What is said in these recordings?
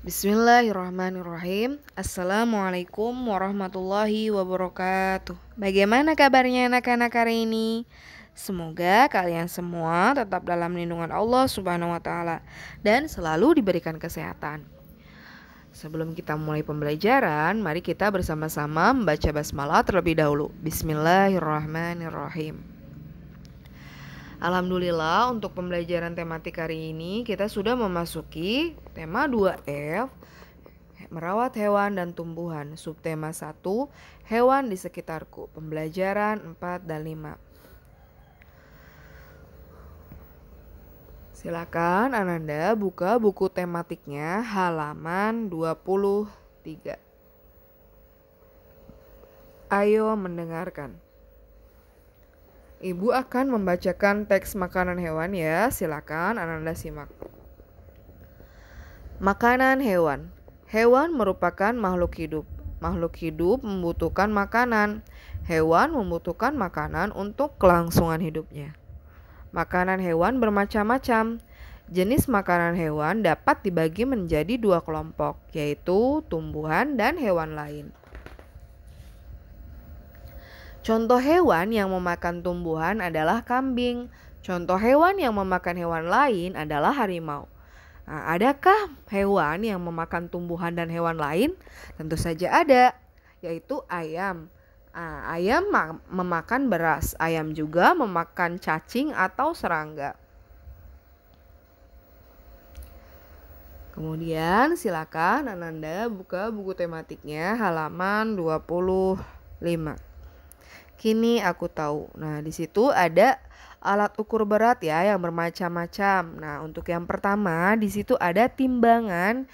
Bismillahirrahmanirrahim. Assalamualaikum warahmatullahi wabarakatuh. Bagaimana kabarnya anak-anak hari ini? Semoga kalian semua tetap dalam lindungan Allah Subhanahu wa taala dan selalu diberikan kesehatan. Sebelum kita mulai pembelajaran, mari kita bersama-sama membaca basmalah terlebih dahulu. Bismillahirrahmanirrahim. Alhamdulillah, untuk pembelajaran tematik hari ini kita sudah memasuki tema 2F, merawat hewan dan tumbuhan. Subtema 1, hewan di sekitarku. Pembelajaran 4 dan 5. Silakan Ananda buka buku tematiknya halaman 23. Ayo mendengarkan. Ibu akan membacakan teks makanan hewan ya. Silakan Ananda simak. Makanan hewan. Hewan merupakan makhluk hidup. Makhluk hidup membutuhkan makanan. Hewan membutuhkan makanan untuk kelangsungan hidupnya. Makanan hewan bermacam-macam. Jenis makanan hewan dapat dibagi menjadi dua kelompok, yaitu tumbuhan dan hewan lain. Contoh hewan yang memakan tumbuhan adalah kambing. Contoh hewan yang memakan hewan lain adalah harimau. Nah, adakah hewan yang memakan tumbuhan dan hewan lain? Tentu saja ada, yaitu ayam. Ayam memakan beras. Ayam juga memakan cacing atau serangga. Kemudian silakan Ananda buka buku tematiknya halaman 25. Kini aku tahu. Nah, di situ ada alat ukur berat ya yang bermacam-macam. Nah, untuk yang pertama di situ ada timbangan.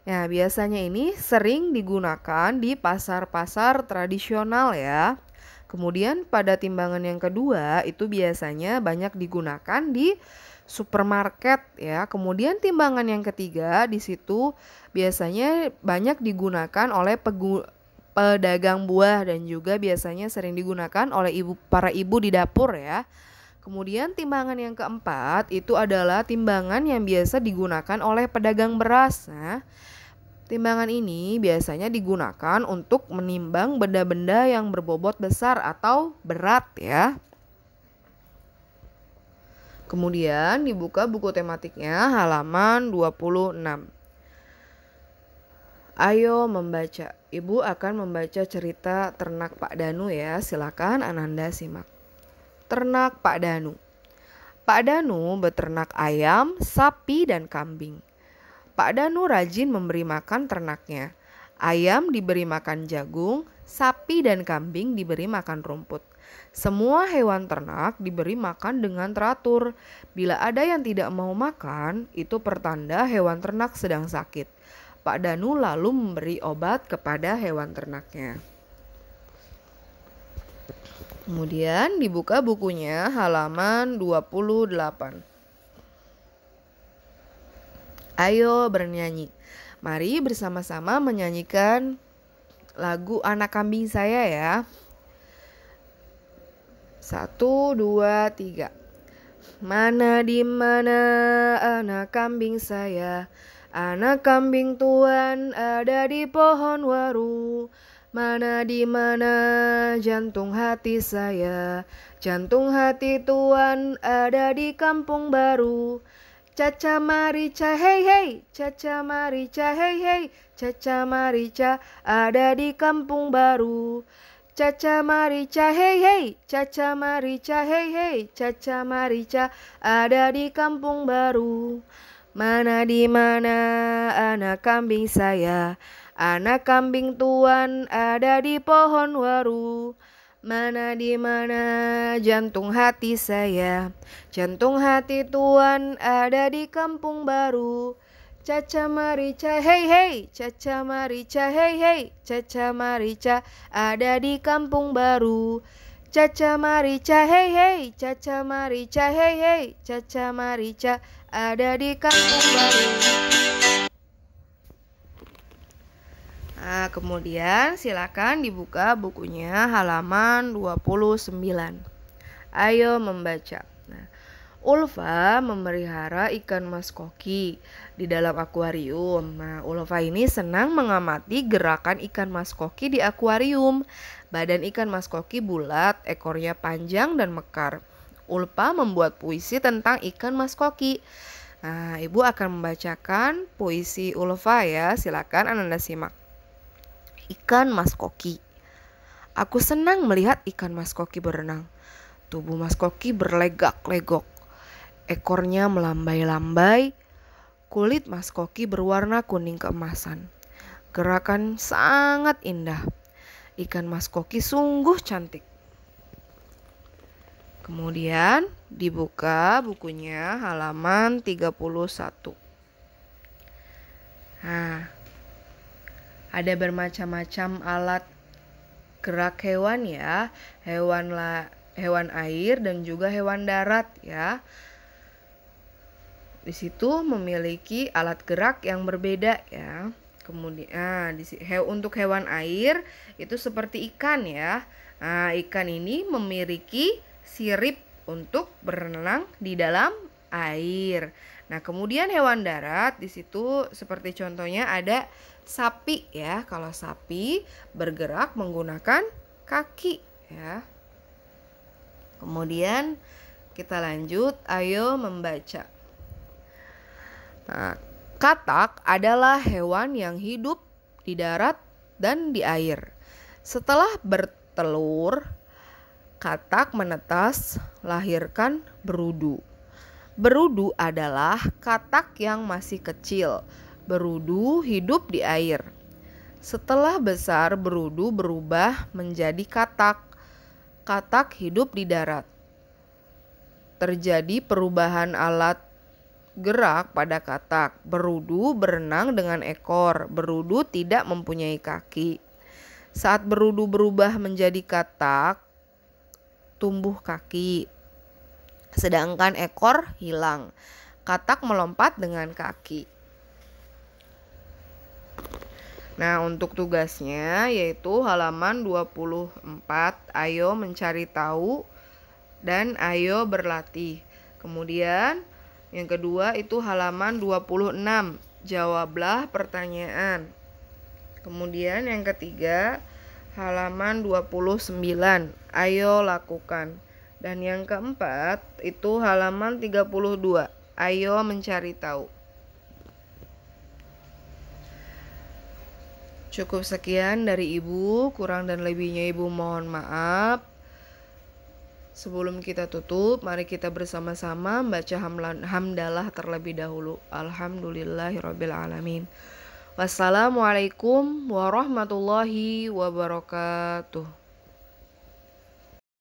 Ya, biasanya ini sering digunakan di pasar-pasar tradisional ya. Kemudian pada timbangan yang kedua itu biasanya banyak digunakan di supermarket ya. Kemudian timbangan yang ketiga di situ biasanya banyak digunakan oleh pedagang buah dan juga biasanya sering digunakan oleh para ibu di dapur ya. Kemudian timbangan yang keempat itu adalah timbangan yang biasa digunakan oleh pedagang beras. Nah, timbangan ini biasanya digunakan untuk menimbang benda-benda yang berbobot besar atau berat ya. Kemudian dibuka buku tematiknya halaman 26. Ayo membaca. Ibu akan membaca cerita ternak Pak Danu ya. Silakan Ananda simak. Ternak Pak Danu. Pak Danu beternak ayam, sapi, dan kambing. Pak Danu rajin memberi makan ternaknya. Ayam diberi makan jagung, sapi dan kambing diberi makan rumput. Semua hewan ternak diberi makan dengan teratur. Bila ada yang tidak mau makan, itu pertanda hewan ternak sedang sakit. Pak Danu lalu memberi obat kepada hewan ternaknya. Kemudian dibuka bukunya halaman 28. Ayo bernyanyi. Mari bersama-sama menyanyikan lagu Anak Kambing Saya ya. 1, 2, 3. Mana di mana anak kambing saya? Anak kambing tuan ada di pohon waru. Mana di mana jantung hati saya? Jantung hati tuan ada di kampung baru. Caca marica hei hei, caca marica hei hei, caca marica ada di kampung baru. Caca marica hei hei, caca marica hei hei, caca marica ada di kampung baru. Mana di mana anak kambing saya? Anak kambing tuan ada di pohon waru. Mana di mana jantung hati saya? Jantung hati tuan ada di kampung baru. Caca marica hei hei, caca marica hei hei, caca marica ada di kampung baru. Caca marica hei hei, caca marica hei hei, caca marica ada di kampung baru. Nah, kemudian silakan dibuka bukunya halaman 29. Ayo membaca. Nah, Ulfa memelihara ikan mas koki di dalam akuarium. Nah, Ulfa ini senang mengamati gerakan ikan mas koki di akuarium. Badan ikan mas koki bulat, ekornya panjang dan mekar. Ulfa membuat puisi tentang ikan mas koki. Nah, Ibu akan membacakan puisi Ulfa ya. Silakan Ananda simak. Ikan mas koki. Aku senang melihat ikan mas koki berenang. Tubuh mas koki berlegak-legok. Ekornya melambai-lambai, kulit mas koki berwarna kuning keemasan. Gerakan sangat indah. Ikan mas koki sungguh cantik. Kemudian dibuka bukunya halaman 31. Nah, ada bermacam-macam alat gerak hewan ya. Hewan air dan juga hewan darat ya. Di situ memiliki alat gerak yang berbeda ya. Kemudian untuk hewan air itu seperti ikan ya. Nah, ikan ini memiliki sirip untuk berenang di dalam air. Nah, kemudian hewan darat di situ seperti contohnya ada sapi ya. Kalau sapi bergerak menggunakan kaki ya. Kemudian kita lanjut, ayo membaca. Nah, katak adalah hewan yang hidup di darat dan di air. Setelah bertelur, katak menetas, lahirkan berudu. Berudu adalah katak yang masih kecil. Berudu hidup di air. Setelah besar, berudu berubah menjadi katak. Katak hidup di darat. Terjadi perubahan alat gerak pada katak. Berudu berenang dengan ekor. Berudu tidak mempunyai kaki. Saat berudu berubah menjadi katak, tumbuh kaki. Sedangkan ekor hilang. Katak melompat dengan kaki. Nah, untuk tugasnya yaitu halaman 24. Ayo mencari tahu dan ayo berlatih. Kemudian yang kedua itu halaman 26. Jawablah pertanyaan. Kemudian yang ketiga halaman 29. Ayo lakukan. Dan yang keempat itu halaman 32. Ayo mencari tahu. Cukup sekian dari Ibu, kurang dan lebihnya Ibu mohon maaf. Sebelum kita tutup, mari kita bersama-sama membaca hamdalah terlebih dahulu. Alhamdulillahirabbil alamin. Wassalamualaikum warahmatullahi wabarakatuh.